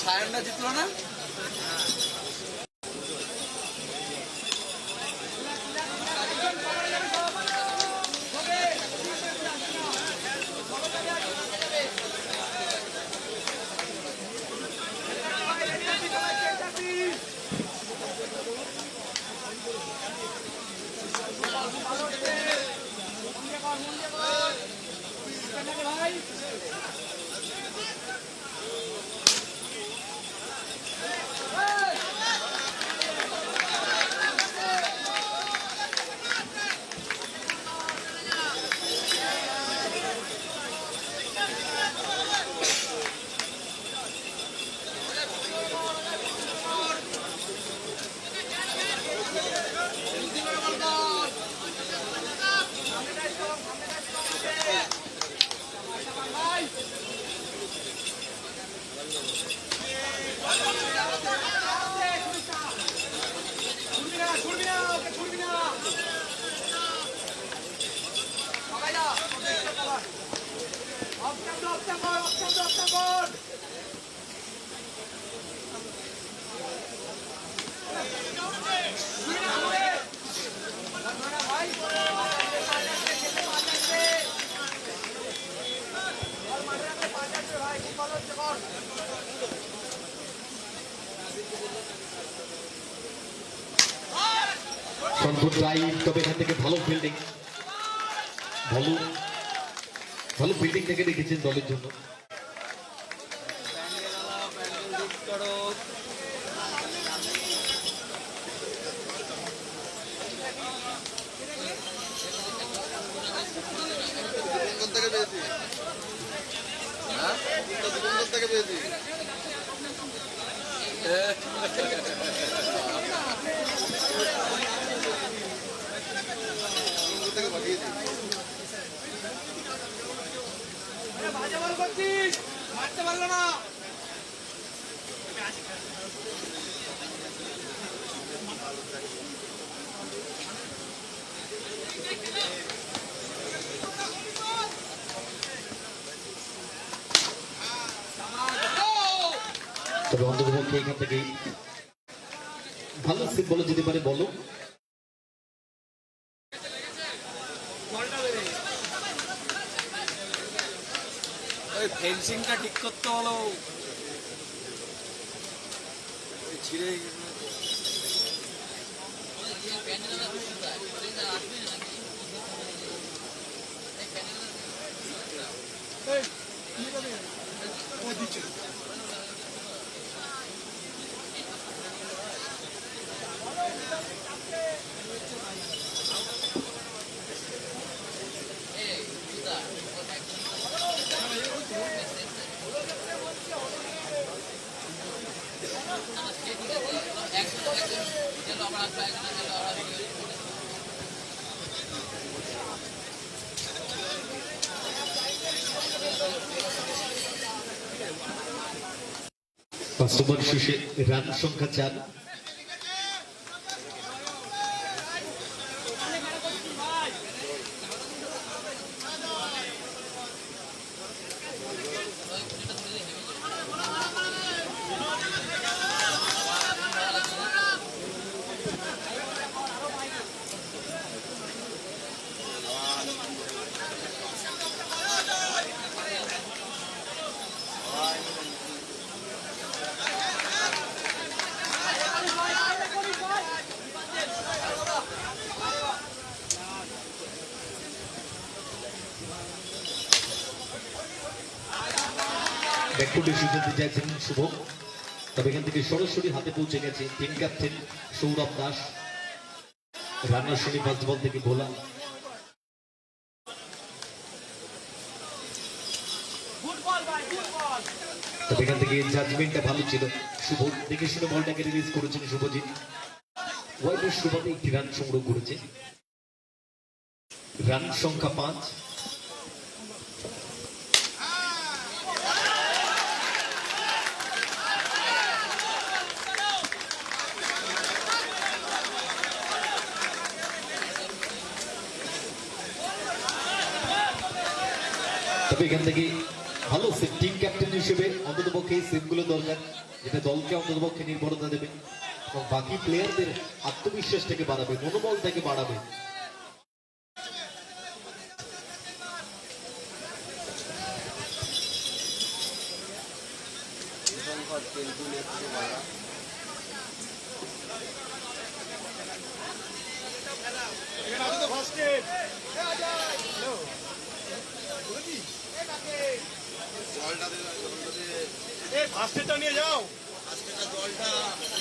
সায়নটা জিতলো না? তবে এখান থেকে ভালো ফিল্ডিং থেকে দেখেছেন দলের জন্য। মারতে পারলো না। তবে অন্ততপক্ষে এখান থেকে ভালো সিট বলে যেতে পারে। বলো ফেন্সিংটা ঠিক করতে হলো, ছিঁড়ে ফার্স্ট ওভার শেষে রান সংখ্যা 4। ব্যাকফুটে সুযোগ চাইছেন শুভ, তবে এখান থেকে সরাসরি হাতে পৌঁছে গেছে টিম ক্যাপ্টেন সৌরভ দাস। রানার শুনি ফার্স্ট বল থেকে ভোলা, তবে এখান থেকে জাজমেন্টটা ভালো ছিল। শুভ দেখে শুনে বলটাকে রিলিজ করেছেন শুভজিৎ। ওয়াইডের শুভতে একটি রান সংগ্রহ করেছে। রান সংখ্যা 5। তবে এখান থেকে ভালো টিম ক্যাপ্টেন হিসেবে অন্তত পক্ষে সেটগুলো দরকার, যেটা দলকে অন্তত পক্ষে নির্ভরতা দেবে এবং বাকি প্লেয়ারদের আত্মবিশ্বাসটাকে বাড়াবে, মনোবলটাকে বাড়াবে। ফার্স্টেরটা নিয়ে যাও,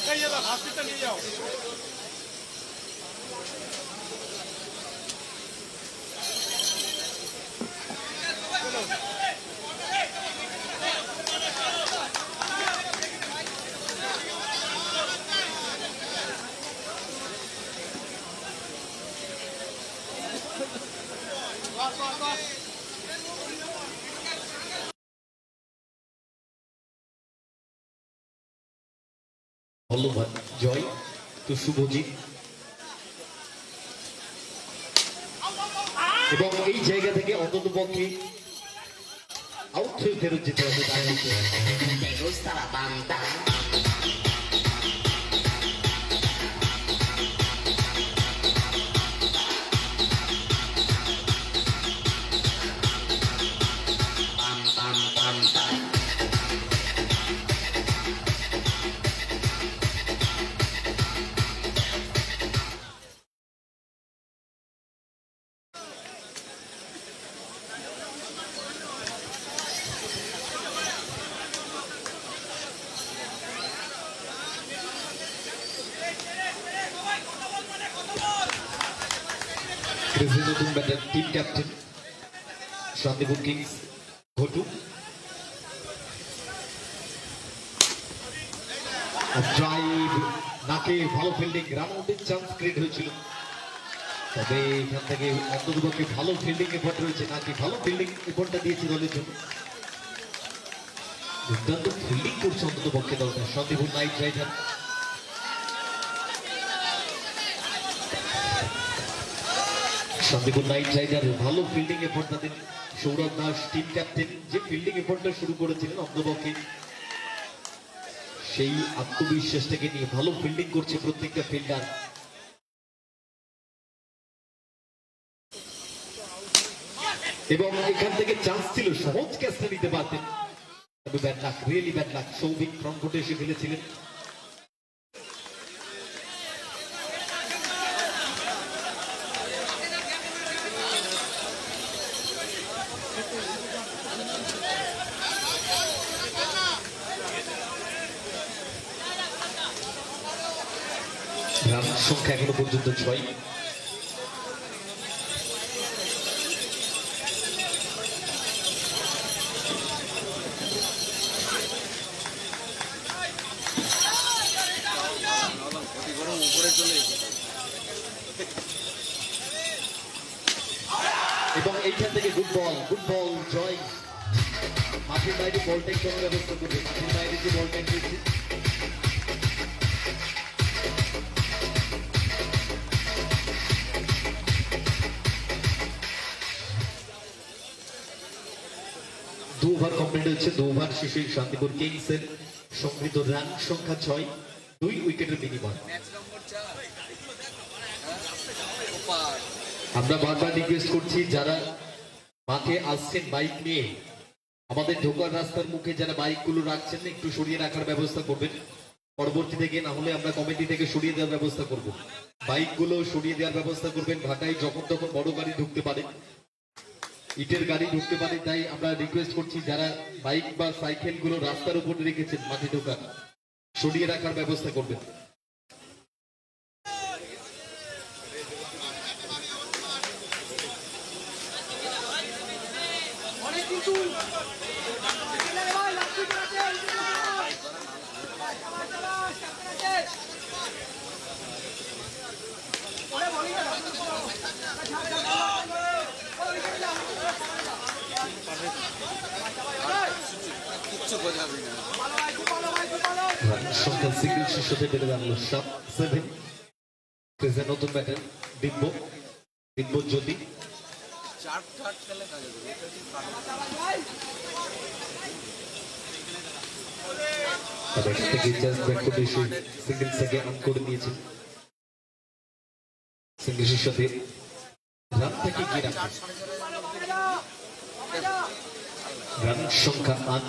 জলটা ফার্স্টেরটা নিয়ে যাও। ধন্যবাদ জয় টু শুভজিৎ। এবং এই জায়গা থেকে অন্তত পক্ষে আউট হয়ে ফেরত যেতে হবে। নতুন batter team captain Shantipur kings Ghotu. Drive নাকে ভালো ফিল্ডিং, রান আউটের চান্স ক্রিয়েট হয়েছিল, তবে এখান থেকে অন্ততপক্ষে ভালো ফিল্ডিং এফোর্ট রয়েছে। নাকি ভালো ফিল্ডিং এফোর্টটা দিয়েছে দলের জন্য, দুর্দান্ত ফিল্ডিং করছে অন্ততপক্ষে দলটা Shantipur knight rider. Shantipur knight rider ভালো ফিল্ডিং এফোর্ট তাদের সৌরভ দাস টিম ক্যাপ্টেন যে ফিল্ডিং এফোর্টটা শুরু করেছিলেন অন্ততপক্ষে সেই আত্মবিশ্বাসটাকে নিয়ে ভালো ফিল্ডিং করছে প্রত্যেকটা ফিল্ডার। এবং এখান থেকে চান্স ছিল, সহজ ক্যাচটা নিতে পারতেন, তবে bad luck, really bad lakh. Souvik front ফুটে এসে ফেলেছিলেন। রান সংখ্যা এখনো পর্যন্ত 6। এবং এইখান থেকে গুড বল জয়। মাঠের বাইরে বলটাই করার ব্যবস্থা করবে, মাঠের বাইরে যে বলটা খেয়েছে দু ওভার কমপ্লিট হচ্ছে। 2 ওভার শেষে শান্তিপুর কিংসের সংগৃহীত রান সংখ্যা 6, 2 উইকেটের বিনিময়। আমরা বারবার রিকোয়েস্ট করছি যারা মাঠে আসছেন বাইক নিয়ে, আমাদের ঢোকার রাস্তার মুখে যারা বাইকগুলো রাখছেন একটু সরিয়ে রাখার ব্যবস্থা করবেন। পরবর্তী থেকে না হলে আমরা কমিটি থেকে সরিয়ে দেওয়ার ব্যবস্থা করব। বাইকগুলো সরিয়ে দেওয়ার ব্যবস্থা করবেন। ভাটায় যখন তখন বড় গাড়ি ঢুকতে পারে, ইটের গাড়ি ঢুকতে পারে, তাই আমরা রিকোয়েস্ট করছি যারা বাইক বা সাইকেল গুলো রাস্তার উপরে রেখেছেন মাঠে ঢোকার, সরিয়ে রাখার ব্যবস্থা করবেন। সংখ্যা সিঙ্গেল শীর্ষতে বেড়ে দাঁড়ালো 7। ক্রিজে নতুন ব্যাটার দিব্যজ্যোতি। সিঙ্গেল থেকে আউট করে দিয়েছেন। সিঙ্গেল শীর্ষতে রান থেকে গিয়ে রাখেন। রান সংখ্যা 8।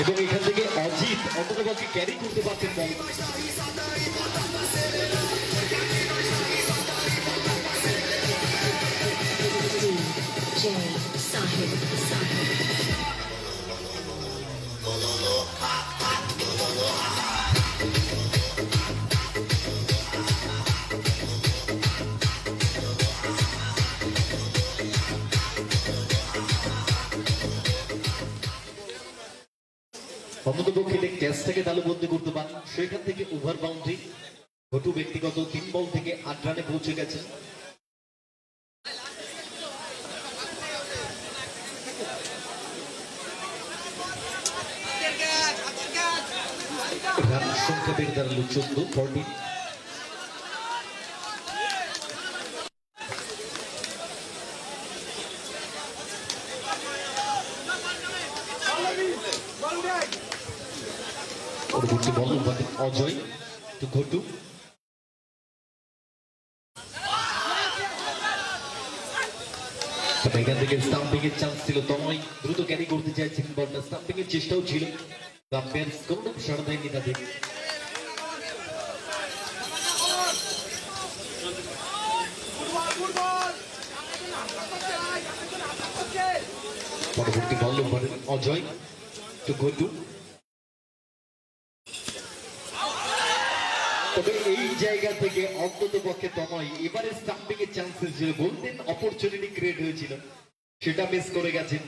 এবং এখান থেকে অজিত অন্ততপক্ষে ক্যারি করতে পারছেন বল। অন্ততপক্ষে ক্যাচটাকে তালুবন্দি করতে পারেন, সেখান থেকে ওভার বাউন্ডারি। ঘটু ব্যক্তিগত 3 বল থেকে 8 রানে পৌঁছে গেছেন। রান সংখ্যা বেড়ে দাঁড়ালো 14। পরবর্তী বল অজয় টু ঘটু। এখান থেকে স্টাম্পিং এর চান্স ছিল, তময় দ্রুত ক্যারি করতে চাইছিলেন বলটা, স্টাম্পিং এর চেষ্টাও ছিল, আম্পায়ার কোনো সাড়া দেয়নি তাদের। পরবর্তী বল অজয় টু ঘটু। তবে এই জায়গা থেকে অন্তত পক্ষে তময় এবারে স্টাম্পিং এর চান্সেস ছিল, গোল্ডেন অপরচুনিটি ক্রিয়েট হয়েছিল, সেটা মিস করে গেছেন।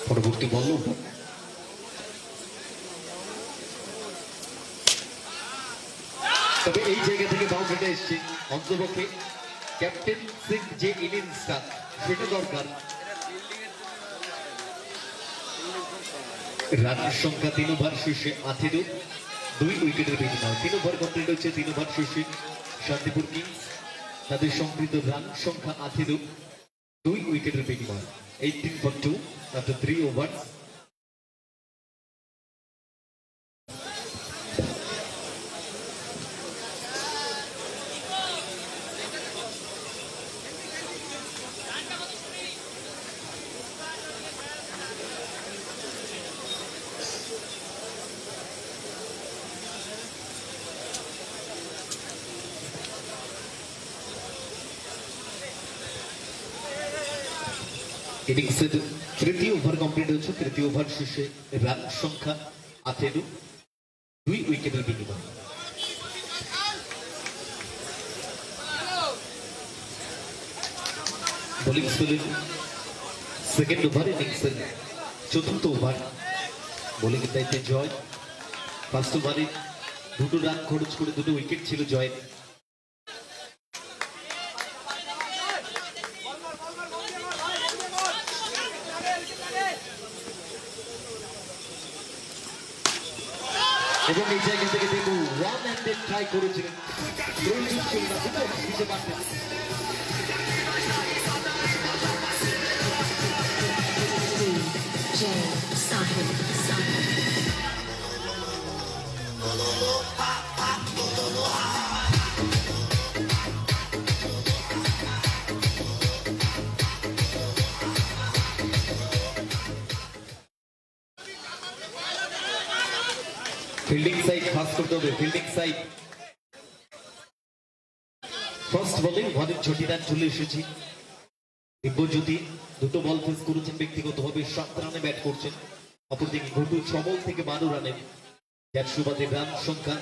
পরবর্তী বল তবে এই জায়গা থেকে বাউন্ডারিটা এসছে, অন্তপক্ষে ক্যাপ্টেন সিং যে ইনিংসটা সেটা দরকার। রানের সংখ্যা 3 ওভার শেষে 18, 2 উইকেটের বিনিময়। 3 ওভার কমপ্লিট হচ্ছে। 3 ওভার শেষে শান্তিপুর কিংস তাদের সংগৃহীত রান সংখ্যা 18, 2 উইকেটের বিনিময়। 18 for 2 after 3 overs. ইনিংসের তৃতীয় ওভার কমপ্লিট হচ্ছে। তৃতীয় ওভার শেষে রান সংখ্যা 18, 2 উইকেটের বিনিময়। বোলিং স্পেলের সেকেন্ড ওভার ইনিংসের চতুর্থ ওভার। বোলিং এর দায়িত্বে জয়। ফার্স্ট ওভারে 2 রান খরচ করে 2 উইকেট ছিল জয়ের। এবং এই জায়গা থেকে দেখো ওয়ান হ্যান্ডেড ট্রাই করেছিলেন, প্রয়োজন ছিল না, দুটো দিতে পারতেন। ফিল্ডিং সাইড ফাস্ট করতে হবে, ফিল্ডিং সাইড। ফার্স্ট বলে 1 ছোটি রান চলে এসেছি। দিব্যজ্যোতি 2 বল ফেস করেছেন ব্যক্তিগতভাবে, 7 রানে ব্যাট করছেন। অপরদিকে ঘটু 6 বল থেকে 12 রানে, যার সুবাদে রান সংখ্যা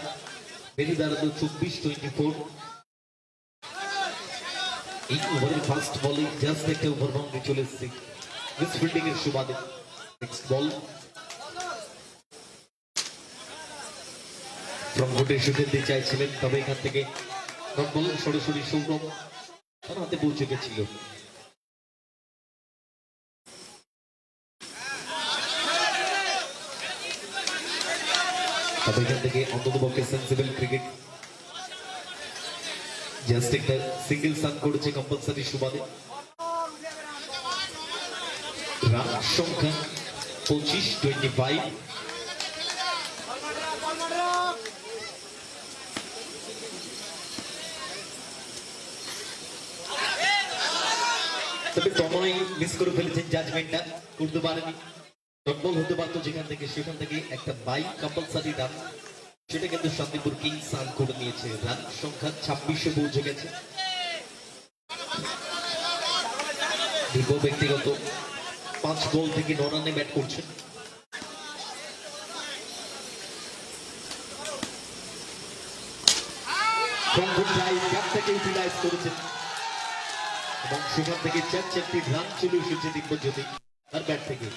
বেড়ে দাঁড়ালো 24-24। এই ওভারের ফার্স্ট বলে জাস্ট একটা ওভার বাউন্ডারি চলে এসেছে মিস ফিল্ডিং এর সুবাদে। নেক্সট বল ফ্রমঘটে এসে খেলতে চাইছিলেন, তবে এখান থেকে ডট বল সরাসরি সৌরভ তার হাতে পৌঁছে গেছিল। তবে এখান থেকে অন্ততপক্ষে সেন্সিবল ক্রিকেট, জাস্ট একটা সিঙ্গেল সান করেছে কম্পালসারি সুবাদে। রান সংখ্যা 25-25। তবে তমাই মিস করে ফেলেছেন, জাজমেন্টটা করতে পারেনি। ডট বল হতে পারতো যেখান থেকে, সেখান থেকে একটা বাইক কম্পালসারি রান, সেটা কিন্তু শান্তিপুর কিংস রান করে নিয়েছে। রান সংখ্যা 26-এ পৌঁছে গেছে। দীর্ঘ ব্যক্তিগত 5 বল থেকে 9 রানে ব্যাট করছেন। ইউটিলাইজ করেছেন এবং সেখান থেকে 4-4টি রান চলে এসেছে দিব্যজ্যোতি তার ব্যাট থেকে।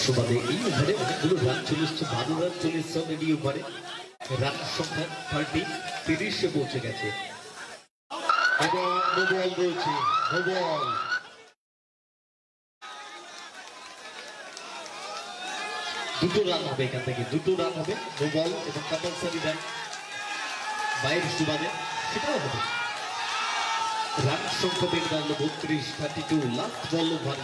সুবাদে এই ওভারে অনেকগুলো রান চলে এসছে, 12 রান চলে এসছে অলরেডি ওভারে। রান সংখ্যা 30-এ পৌঁছে গেছে এবং নো বল রয়েছে, নো বল। দুটো রান হবে এখান থেকে, 2 রান হবে, নো বল এবং কম্পালসারি রান বাইরের সুবাদে, সেটাও হবে। রান সংখ্যা বেড়ে দাঁড়ালো 32-32। লাস্ট বল over,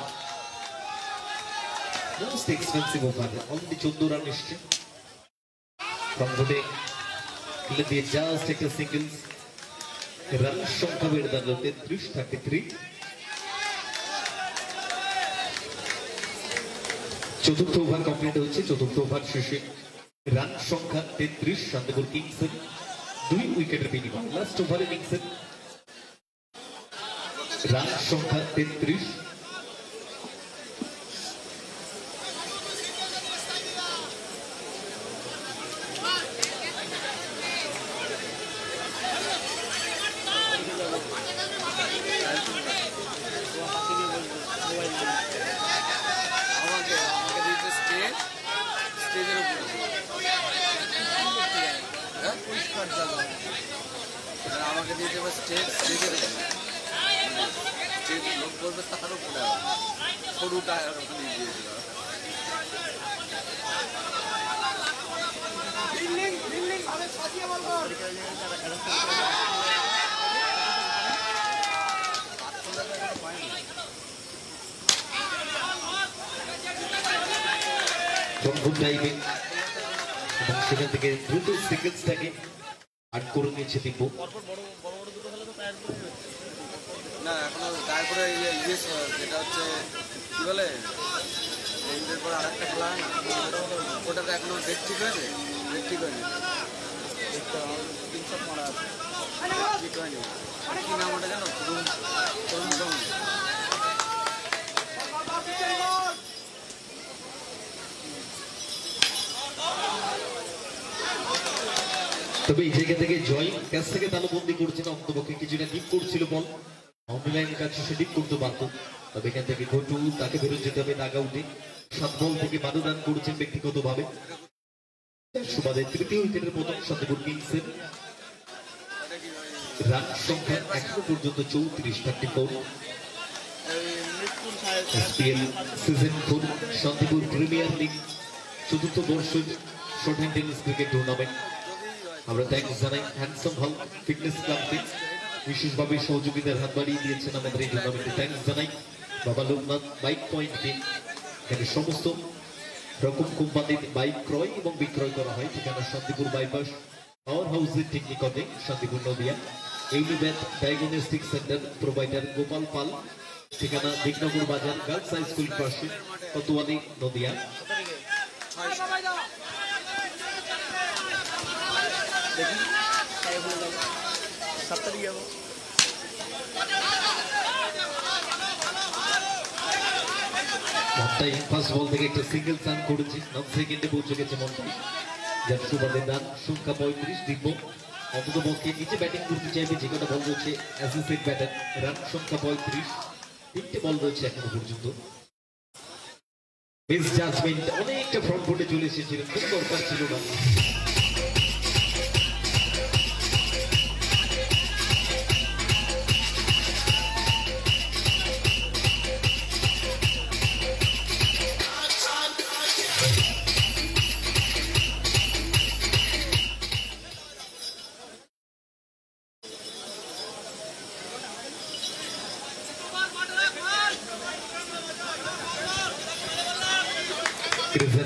most expensive over, already 14 run এসছে। ফ্রমঘটে খেলে দিয়ে জাস্ট একটা সিঙ্গেলস। রান সংখ্যা বেড়ে দাঁড়ালো 33-33। চতুর্থ ওভার কমপ্লিট হচ্ছে। চতুর্থ ওভার শেষে রান সংখ্যা 33, শান্তিপুর কিংসের 2 উইকেটের বিনিময়। লাস্ট ওভার ইনিংসের রান সংখ্যা 33। আমাকে দিয়ে দেবে স্টেজের স্টেজ লোক করবে তার উপরে সরু টায়ার ওখানে দিয়েছিল। এবং সেখান থেকে দ্রুত সিঙ্গেলসটাকে আট করে নিয়েছে দিব্য। না এখনো গায়ে করে যেটা হচ্ছে কি বলে এর পর আর একটা খেলা হয় না ওটাতে এখনো ডেট ঠিক হয়েছে ডেট ঠিক হয়নি তিনশো মারা আছে ঠিক হয়নি কি নাম ওটা জানো তরুণ তরুণ তরুণ তবে এই জায়গা থেকে জয় কাছ থেকে তালবন্দি করছেন, অন্তপক্ষে কিছুটা ডিপ করছিল বল, বাউন্ডারি লাইনের কাছে সে ডিপ করতে পারত। তবে এখান থেকে ঘটু তাকে বেরোতে যেতে হবে নাগা উঠে। 7 বল থেকে 12 রান করেছেন ব্যক্তিগতভাবে। সুবাদে তৃতীয় উইকেটের প্রথম শান্তিপুর কিংসের রান সংখ্যা এখনো পর্যন্ত 34 SPL season 4 Shantipur premier league চতুর্থ বর্ষের short hand tennis cricket tournament. আমরা থ্যাঙ্কস জানাই হ্যান্ডসাম হেলথ ফিটনেস ক্লাবকে, বিশেষভাবে সহযোগিতার হাত বাড়িয়ে দিয়েছেন আমাদের এই টুর্নামেন্টে। থ্যাঙ্কস জানাই বাবা লোকনাথ বাইক পয়েন্টকে, এখানে সমস্ত রকম কোম্পানির বাইক ক্রয় এবং বিক্রয় করা হয়। ঠিকানা শান্তিপুর বাইপাস পাওয়ার হাউসের ঠিক নিকটে শান্তিপুর নদিয়া। ইউনিব্যাথ diagnostic centre provider Gopal Pal, ঠিকানা দিকনগর বাজার গার্লস হাই স্কুল পাশে কতোয়ালি নদিয়া। ফার্স্ট বল থেকে একটা সিঙ্গেল রান করেছে, নন সেকেন্ডে পৌঁছে গেছে মন্টাই, যার সুবাদে রান সংখ্যা 35। দিব্য অন্তত বলকে নিচে ব্যাটিং করতে চাইবে, যে কটা বল রয়েছে অ্যাসিস্ট্যান্ট ব্যাটার। রান সংখ্যা 35, 3টে বল রয়েছে এখনো পর্যন্ত। মিস জাজমেন্ট অনেকটা ফ্রন্ট ফুটে চলে এসেছিল, কোনো দরকার ছিল না।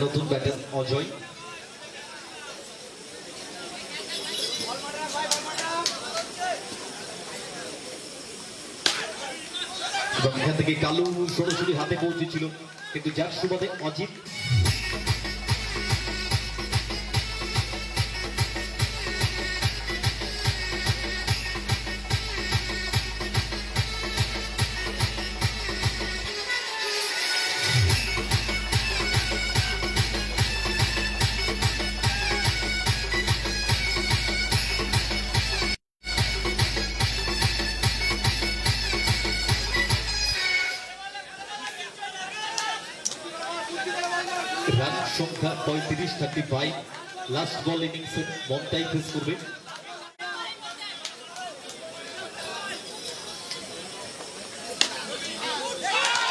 নতুন ব্যাটার অজয়, এবং এখান থেকে কালু সরাসরি হাতে পৌঁছেছিল, কিন্তু যার সুবাদে অজিত রান সংখ্যা 35, 35। লাস্ট বল ইনিংসে মন্টাই ফেস করবে।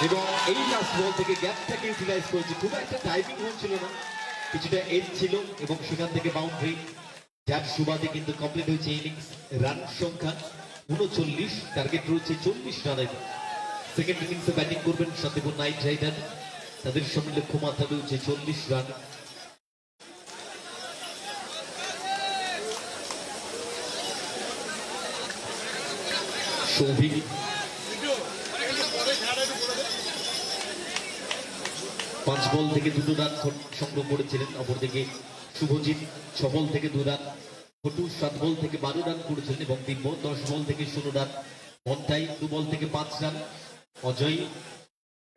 এবং এই লাস্ট বল থেকে গ্যাপটাকে ইউটিলাইজ করেছে, খুব একটা টাইমিং হচ্ছিল না, কিছুটা এজ ছিল এবং সেখান থেকে বাউন্ডারি, যার সুবাদে কিন্তু কমপ্লিট হয়েছে ইনিংস। রান সংখ্যা 39, টার্গেট রয়েছে 40 রানের। সেকেন্ড ইনিংসে ব্যাটিং করবেন শান্তিপুর নাইট রাইডার, তাদের সামনে লক্ষ্যমাত্রা রয়েছে 40 রান। সৌভিক 5 বল থেকে 2 রান সংগ্রহ করেছিলেন, অপরদিকে শুভজিৎ 6 বল থেকে 2 রান, ফটু 7 বল থেকে 12 রান করেছিলেন এবং দিব্য 10 বল থেকে 16 রান, মন্টাই 2 বল থেকে 5 রান, অজয়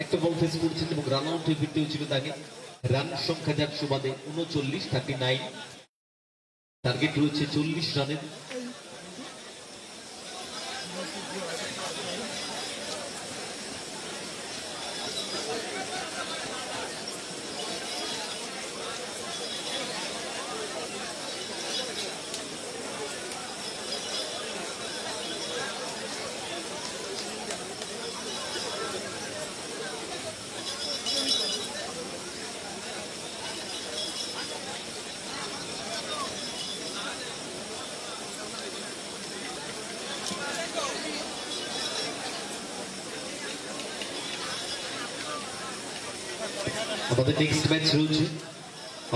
একটা বল ফেস করেছিলেন এবং রান আউট হয়ে ফিরতে হয়েছিল তাকে। রান সংখ্যা যার সুবাদে 39, 39। টার্গেট রয়েছে 40 রানের। আমাদের নেক্সট ম্যাচ রয়েছে,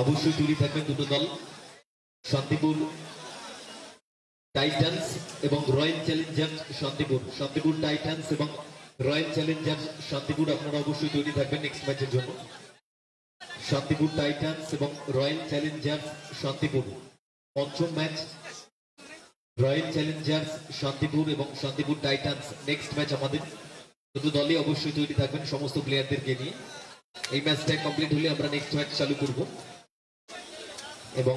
অবশ্যই তৈরি থাকবেন দুটো দল। শান্তিপুর টাইটান্স এবং royal challengers Shantipur. Shantipur Titans এবং রয়্যাল চ্যালেঞ্জার্স শান্তিপুর আপনারা অবশ্যই তৈরি থাকবেন নেক্সট ম্যাচের জন্য। শান্তিপুর টাইটান্স এবং রয়্যাল চ্যালেঞ্জার্স শান্তিপুর পঞ্চম ম্যাচ। রয়্যাল চ্যালেঞ্জার্স শান্তিপুর এবং শান্তিপুর টাইটান্স নেক্সট ম্যাচ আমাদের। দুটো দলই অবশ্যই তৈরি থাকবেন সমস্ত প্লেয়ারদেরকে নিয়ে। এই ম্যাচটা কমপ্লিট হলে আমরা নেক্সট ম্যাচ চালু করব এবং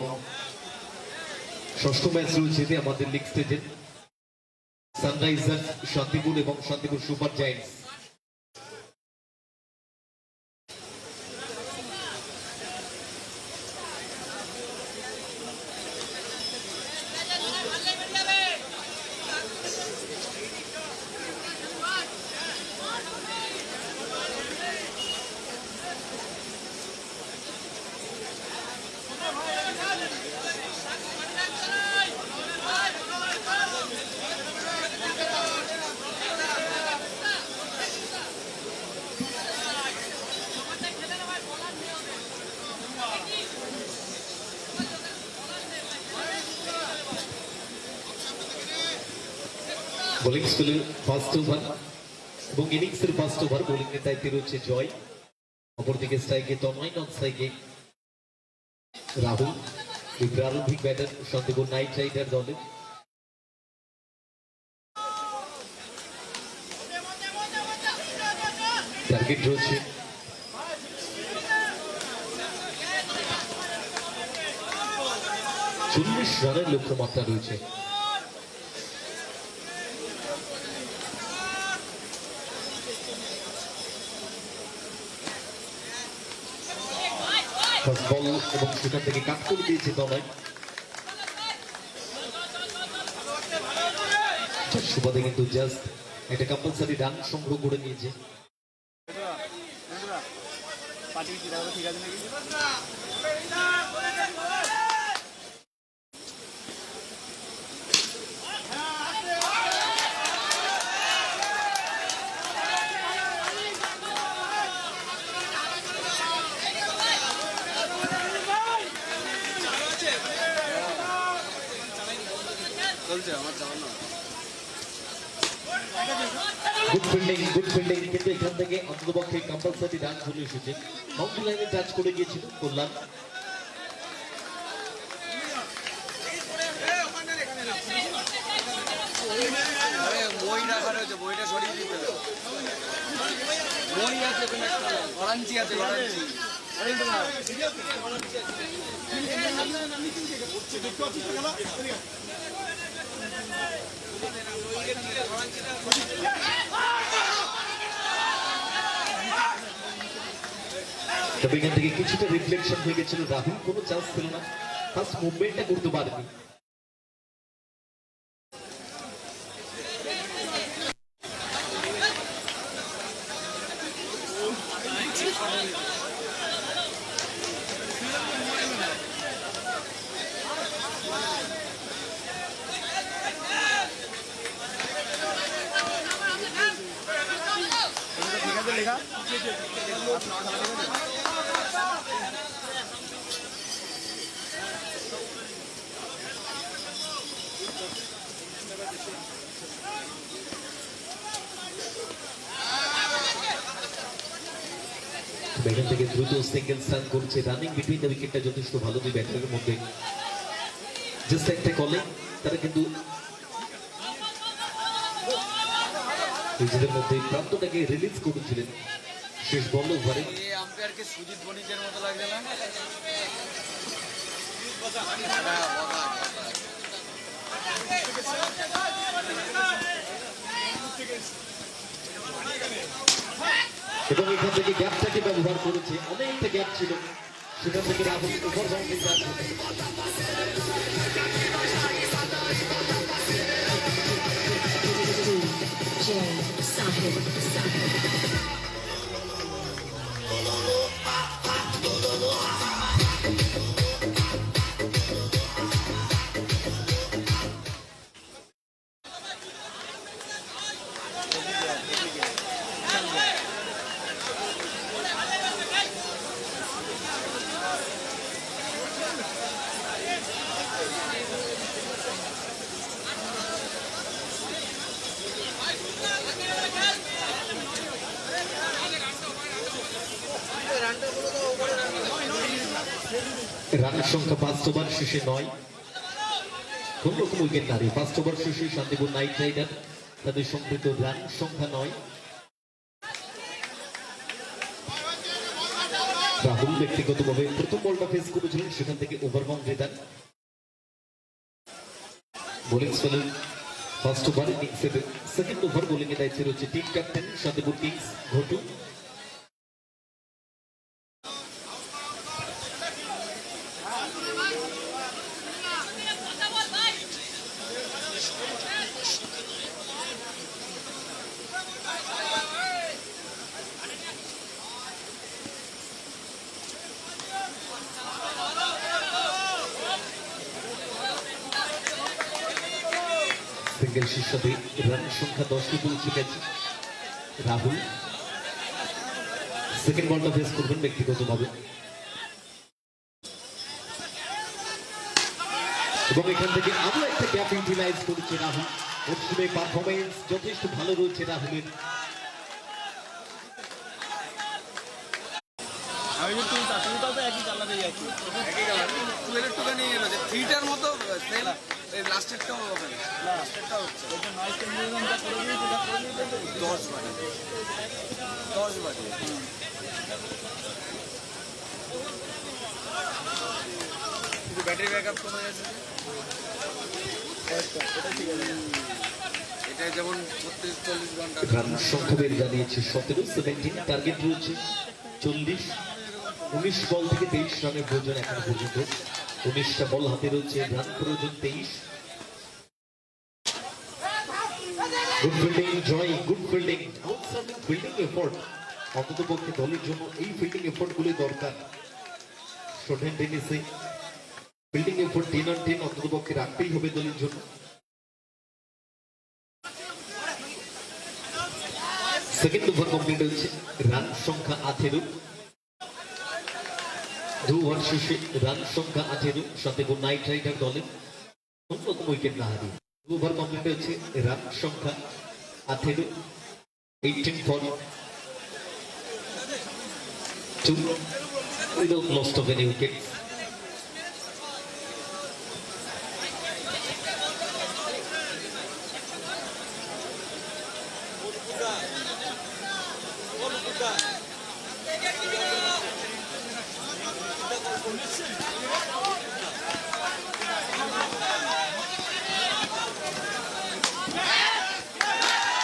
ষষ্ঠ ম্যাচ রয়েছে আমাদের লিগ স্টেজে সানরাইজার্স শান্তিপুর এবং শান্তিপুর সুপার জায়ান্টস। বোলিং স্কুলের ফার্স্ট ওভার এবং ইনিংসের ফার্স্ট ওভার বোলিং এর দায়িত্বে রয়েছে জয়। অপরদিকে স্ট্রাইকে তন্ময়, নন স্ট্রাইকে রাহুল। এই প্রারম্ভিক ব্যাটার শান্তিপুর নাইট রাইডার দলের। টার্গেট রয়েছে 40 রানের লক্ষ্যমাত্রা রয়েছে। বল এবং সেখান থেকে কাট করে দিয়েছে তনয়। সুবাদে কিন্তু জাস্ট একটা কম্পালসারি রান সংগ্রহ করে নিয়েছে। গুড ফিল্ডিং কিন্তু এখান থেকে অন্ততপক্ষে কম্পালসারি রান চলে এসেছে। বাউন্ডারি লাইনে টাচ করে গিয়েছিল কল্যাণ। তবে এখান থেকে কিছুটা রিফ্লেকশন হয়ে গেছিল। রাহুল কোনো চান্স ছিল না, ফার্স্ট মুভমেন্টটা করতে পারেনি। এখান থেকে দ্রুত সিঙ্গেল রান করছে। রানিং বিটুইন দ্য উইকেটটা যথেষ্ট ভালো দুই ব্যাটারের মধ্যে। জাস্ট একটা কলে তারা কিন্তু নিজেদের মধ্যে প্রান্তটাকে রিলিজ করেছিলেন শেষ বল ওভারে। আম্পায়ারকে সুজিত বণিকের মতো লাগছে না? এবং এখান থেকে গ্যাপটাকে ব্যবহার করেছে, অনেকটা গ্যাপ ছিল, সেখান থেকে রাহুল ওভার বাউন্ডারি রান রানের সংখ্যা 5 ওভার শেষে 9, কোন রকম উইকেট নারী। 5 ওভার শেষে শান্তিপুর নাইট রাইডার তাদের সংকৃত রান সংখ্যা 9। রাহুল ব্যক্তিগতভাবে প্রথম বলটা ফেস করেছিলেন, সেখান থেকে ওভার বাউন্ডারি দেন। বোলিং স্পেলের ফার্স্ট ওভার ইনিংসের সেকেন্ড ওভার বোলিং এর দায়িত্বে রয়েছে team captain Shantipur kings Ghotu. Single শীর্ষে রান সংখ্যা 10টি পৌঁছে গেছে রাহুল। সেকেন্ড বলটা ফেস করবেন ব্যক্তিগতভাবে, এবং এখান থেকে আরো একটা গ্যাপ ইউটিলাইজ করেছে রাহুল। মরশুমে পারফরমেন্স যথেষ্ট ভালো রয়েছে রাহুলের। আমি কিন্তু চাকরিটাও তো একই কালারেই আছে। একই কালার চুলের একটুখানি থ্রিটার মতো সেম, এই লাস্টেরটাও হবে না, লাস্টেরটাও হচ্ছে ওটা নয়েজ ক্যান্সেলেশনটা করে দিয়েছি, এটা করে দিয়েছি 10 বাজে 10 বাজে। কিন্তু ব্যাটারি ব্যাকআপ কমে গেছে। এটা ঠিক আছে। এটা যেমন 40 ঘন্টা। রান সংখ্যা বের জানিয়েছে 17, 17 টার্গেট রয়েছে 40। 19 বল থেকে 23 রানের প্রয়োজন এখন পর্যন্ত। 19টা বল হাতে রয়েছে, রান প্রয়োজন 23। Good fielding Joy, good fielding, outstanding fielding effort. অন্তত পক্ষে দলের জন্য এই ফিল্ডিং এফোর্ট গুলি দরকার। শর্ট হ্যান্ড টেনিসে ফিল্ডিং এফোর্ট 10 on 10 অন্তত পক্ষে রাখতেই হবে দলের জন্য। সেকেন্ড ওভার কমপ্লিট হয়েছে, রান সংখ্যা 18। 2 ওভার শেষে রান সংখ্যা 18 শান্তিপুর নাইট রাইডার দলের অন্যতম উইকেট না হারিয়ে। 2 ওভার কমপ্লিট হয়েছে, রান সংখ্যা 18, 18 for 2 without loss of any wickets.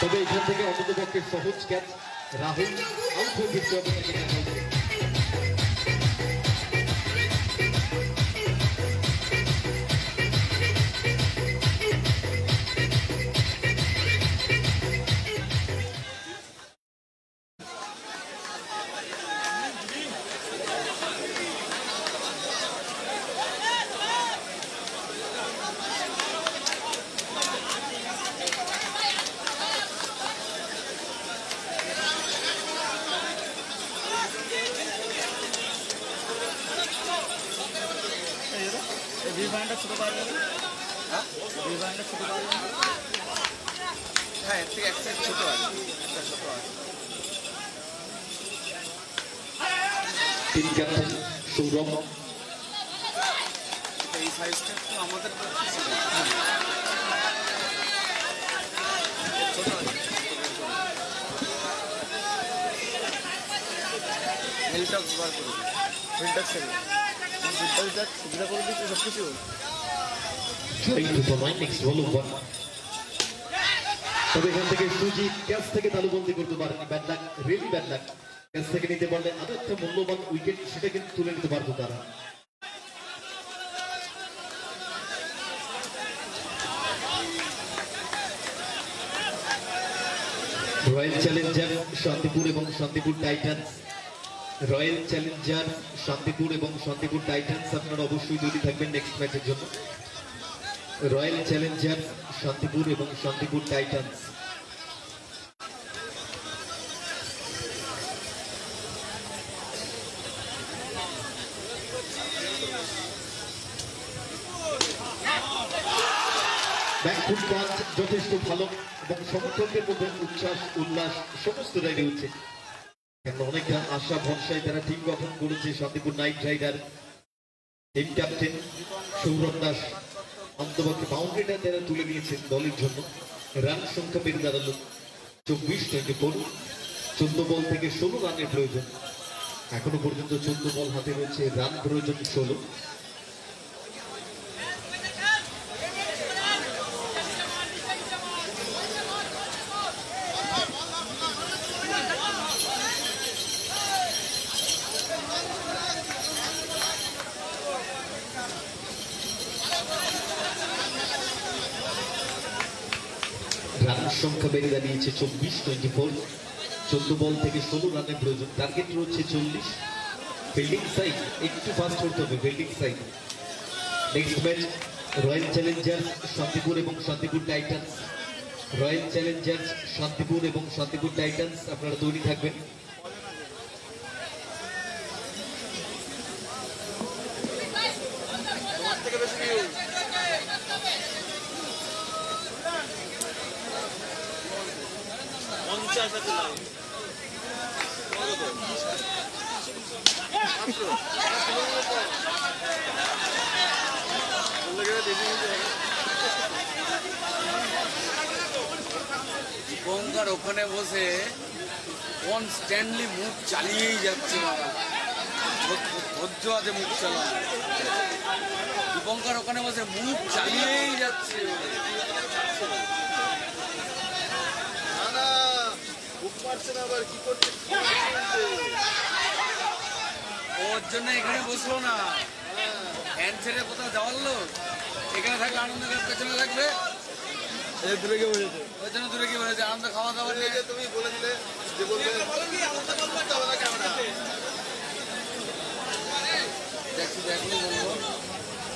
তবে এখান থেকে অন্তত পক্ষে সহজ ক্যাচ রাহুল আউট হয়ে ফিরতে হবে। রিভাইন্ডটা ছোট পাওয়া যাবে, হ্যাঁ রিভাইন্ডটা ছোট পাওয়া যাবে। হ্যাঁ, এর থেকে এক সাইড ছোট আছে, একটা ছোট আছে। Team captain Sourav. এই সাইজটা একটু আমাদের পক্ষে ছিল। ছোট আছে, হেলটক্স বার করে দিই। ফিল্টার ছেড়ে ফিল্টার সুবিধা করে দিচ্ছে সব কিছু। নেক্সট বল ওভার। তবে এখান থেকে সুজিত ক্যাচ থেকে তালুবন্দি করতে পারেনি, bad luck, really bad lakh. Catch থেকে নিতে পারলে আরো একটা মূল্যবান উইকেট সেটা কিন্তু তুলে নিতে পারতো তারা। রয়্যাল চ্যালেঞ্জার শান্তিপুর এবং Shantipur titans. Royal Challenger Shantipur এবং শান্তিপুর টাইটান্স আপনারা অবশ্যই তৈরি থাকবেন নেক্সট ম্যাচের জন্য। রয়্যাল চ্যালেঞ্জার শান্তিপুর এবং শান্তিপুর টাইটান্স। ব্যাকফুট পাঁচ যথেষ্ট ভালো এবং সমর্থকদের মধ্যে উচ্ছ্বাস উল্লাস সমস্তটাই রয়েছে। কেন অনেকটা আশা ভরসায় তারা টিম গঠন করেছে Shantipur knight rider. Team captain Sourav Das অন্তপক্ষে বাউন্ডারিটা তারা তুলে নিয়েছেন দলের জন্য। রান সংখ্যা বেড়ে দাঁড়ালো 24-24। 14 বল থেকে 16 রানের প্রয়োজন। এখনো পর্যন্ত 14 বল হাতে রয়েছে, রান প্রয়োজন 16। রান সংখ্যা বেড়ে দাঁড়িয়েছে 24-24। 14 বল থেকে 16 রানের প্রয়োজন। টার্গেট রয়েছে 40। ফিল্ডিং সাইড একটু ফাস্ট করতে হবে, fielding side. Next match royal challengers Shantipur এবং Shantipur titans. Royal challengers Shantipur এবং শান্তিপুর টাইটান্স, আপনারা তৈরি থাকবেন। গঙ্গার ওখানে বসে কনস্ট্যান্টলি মুখ চালিয়েই যাচ্ছে, বাবা ধৈর্য আছে মুখ চালানো। দীপঙ্কর ওখানে বসে মুখ চালিয়েই যাচ্ছে। ওর জন্য এখানে বসলো না, ফ্যান ছেড়ে কোথাও যাওয়ার লোক। এখানে থাকলে আনন্দ পেছনে থাকবে, দূরে গিয়ে বসেছে। ওই জন্য দূরে কি বলেছে, আনন্দ খাওয়া দাওয়া নিয়ে। তুমি বলে দিলে যে বলবে দেখছি দেখলি বলবো।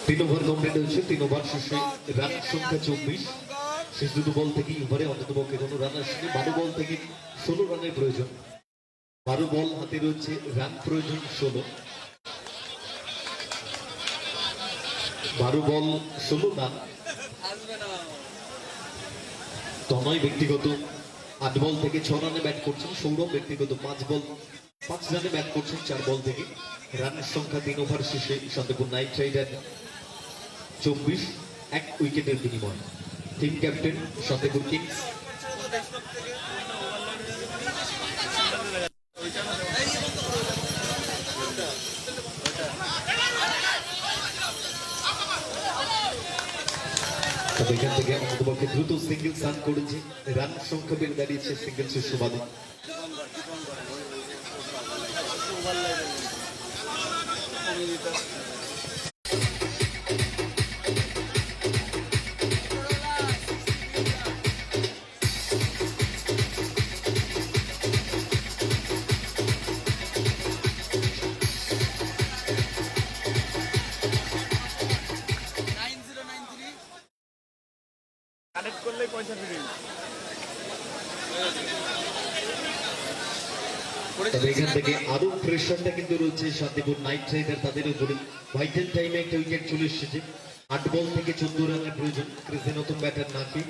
3 ওভার কমপ্লিট হয়েছে, 3 ওভার শেষে রান সংখ্যা 24। শেষ দুটো বল থেকে ওভারে অন্তত পক্ষে কোনো রান আসেনি। 12 বল থেকে 16 রানের প্রয়োজন। 12 বল হাতে রয়েছে, রান প্রয়োজন 16। 12 বল 16 রান। আসবে না। তনয় ব্যক্তিগত 8 বল থেকে 6 রানে ব্যাট করছেন। সৌরভ ব্যক্তিগত 5 বল 5 রানে ব্যাট করছেন 4 বল থেকে। রানের সংখ্যা 3 ওভার শেষে শান্তিপুর নাইট রাইডার 24, 1 উইকেটের বিনিময়। Team captain Shantipur kings. তবে এখান থেকে অন্ততপক্ষে দ্রুত সিঙ্গেলস রান করেছে, রান সংখ্যা বেড়ে দাঁড়িয়েছে সিঙ্গেলসের সুবাদে। কানেক্ট করলে পয়সা ফিরে তবে এখান থেকে আরো প্রেশারটা কিন্তু রয়েছে শান্তিপুর নাইট রাইডার তাদের উপরে। ভাইটাল টাইমে একটা উইকেট চলে এসেছে। 8 বল থেকে 14 রানের প্রয়োজন। ক্রিজে নতুন ব্যাটার নাকি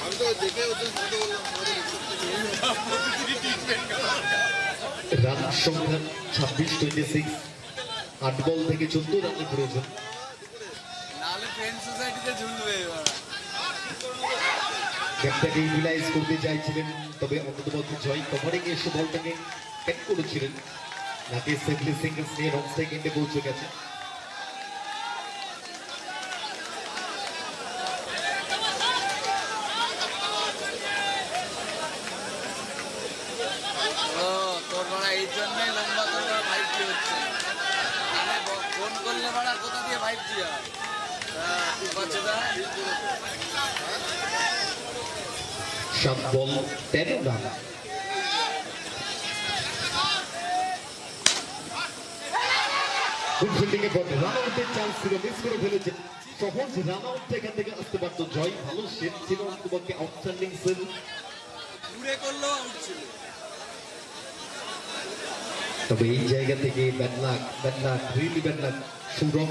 আমি তো দেখে ওদের ফটো বললাম রান সংখ্যা 26-26। 8 বল থেকে 14 রানের প্রয়োজন। নাহলে ফ্রেন্ড সোসাইটিতে ঝুলবে এবার। গ্যাপটাকে ইউটিলাইজ করতে চাইছিলেন, তবে অন্ততপক্ষে জয় কভারিং এসে বলটাকে ক্যাচ করেছিলেন। নাকি সেফলি সিঙ্গলস নিয়ে রং সেকেন্ডে পৌঁছে গেছে। তোর বাড়া এই জন্যই লম্বা তোর বাড়া 5G হচ্ছে। আমি ফোন করলে বাড়া কোথা দিয়ে 5G হয়? তুই পাচ্ছে না? 7 বল 13 রান। গুড ফিল্ডিং এ বল, রান আউটের চান্স ছিল, মিস করে ফেলেছেন। সহজ রান আউট এখান থেকে আসতে পারতো জয়। ভালো শেপ ছিল, অন্ততপক্ষে আউটস্ট্যান্ডিং সেভ। দূরে করলেও আউট ছিল। তবে এই জায়গা থেকে bad luck, really bad luck. Sourav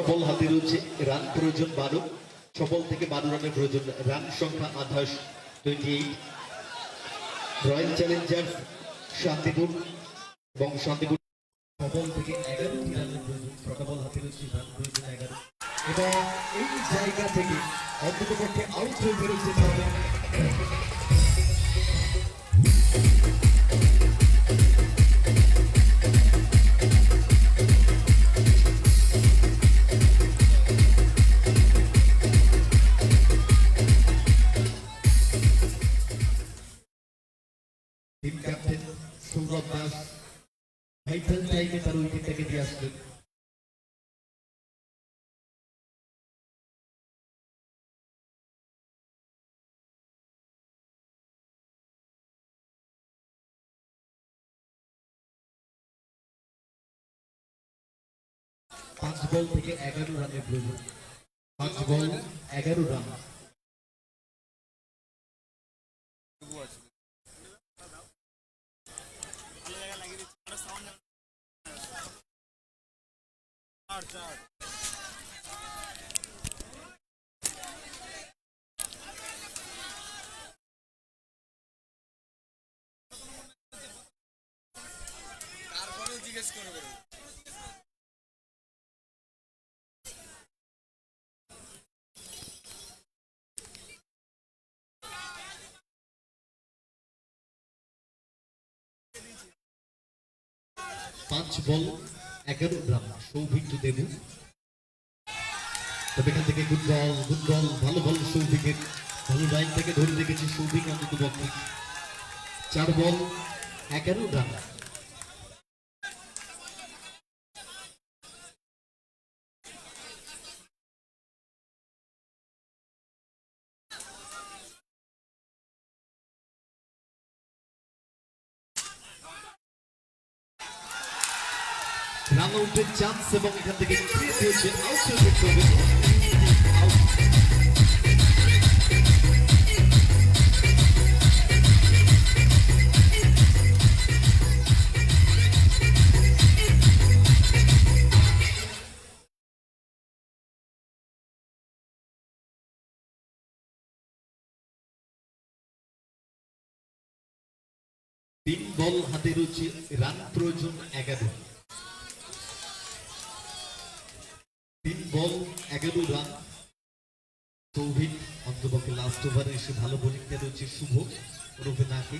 ball হাতে রয়েছে, রান প্রয়োজন 12, 6 বল থেকে 12 রানের প্রয়োজন, রান সংখ্যা 28, 28। রয়্যাল চ্যালেঞ্জার্স শান্তিপুর এবং শান্তিপুর 6 বল থেকে 11 রানের প্রয়োজন, 6 বল হাতে রয়েছে, রান প্রয়োজন 11। এবং এই জায়গা থেকে অন্ততপক্ষে আউট হয়ে বেরোচ্ছে তাহলে team captain Sourav Das vital টাইমে তার উইকেটটাকে দিয়ে আসলেন। পাঁচ বল থেকে 11 রানের প্রয়োজন, 5 বল 11 রান। তারপরেও জিজ্ঞেস করবে। 5 বল 11 রান সৌভিক দেবু। তবে এখান থেকে গুড বল, ভালো বল সৌভিকের, ভালো লাইন থেকে ধরে রেখেছে সৌভিক অন্তত পক্ষে। 4 বল 11 রান। রান আউটের চান্স এবং এখান থেকে ক্রিয়েট হয়েছে আউট হয়ে হবে। তিন বল হাতে রয়েছে, রান প্রয়োজন 11। 3 বল 11 রান। সৌভিক অন্তপক্ষে লাস্ট ওভারে এসে ভালো বোলিংটা রয়েছে শুভ ওরফে নাকি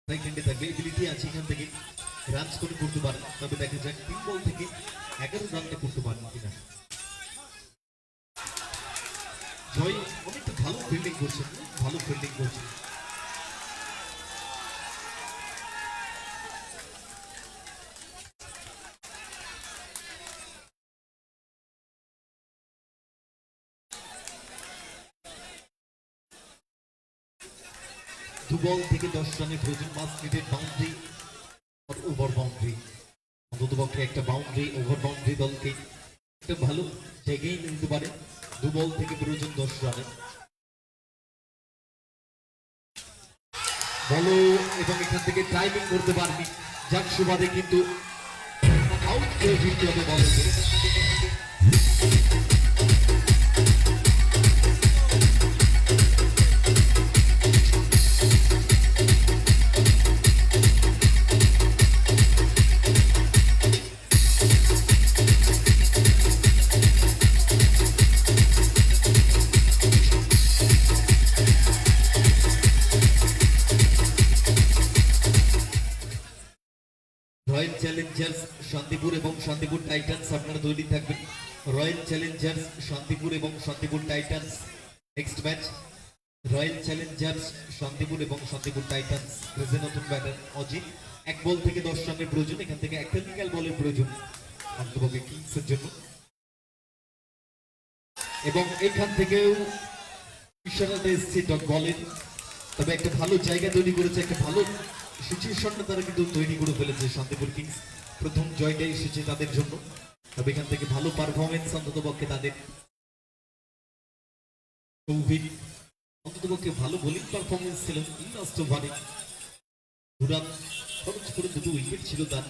রাইট হ্যান্ডে থাকবে, এবিলিটি আছে এখান থেকে রান স্কোর করতে পারেন। তবে দেখা যাক 3 বল থেকে 11 রানটা করতে পারেন কিনা। জয় অনেকটা ভালো ফিল্ডিং করছেন, ভালো ফিল্ডিং করছেন। দু বল থেকে 10 রানের প্রয়োজন, must needed boundary over boundary, অন্ততপক্ষে একটা বাউন্ডারি ওভার বাউন্ডারি দলকে একটা ভালো জায়গায় নিতে পারে। 2 বল থেকে প্রয়োজন 10 রানের। বলো এবং এখান থেকে টাইমিং করতে পারবি, যাক সুবাদে কিন্তু আউট হয়ে ফিরতে হবে বলকে। রয়্যাল চ্যালেঞ্জার্স শান্তিপুর এবং শান্তিপুর টাইটান্স আপনারা তৈরি থাকবেন। রয়্যাল চ্যালেঞ্জার্স শান্তিপুর এবং Shantipur Titans next match. Royal challengers Shantipur এবং শান্তিপুর টাইটান্স প্রেজেন্ট নতুন ব্যাটার অজিত। 1 বল থেকে 10 রানের প্রয়োজন, এখান থেকে একটা টেকনিক্যাল বলের প্রয়োজন অন্ততপক্ষে কিংসের জন্য। এবং এখান থেকেও ইশারাতে এসছে ডট বলের, তবে একটা ভালো জায়গা তৈরি করেছে, একটা ভালো সিচুয়েশনটা তারা কিন্তু তৈরি করে ফেলেছে শান্তিপুর কিংস। প্রথম জয়টাই এসেছে তাদের জন্য, তবে এখান থেকে ভালো পারফরমেন্স অন্তত পক্ষে তাদের। সৌভিক অন্তত পক্ষে ভালো বোলিং পারফরমেন্স ছিল লাস্ট ওভারে, 2 রান খরচ করে 2 উইকেট ছিল তার।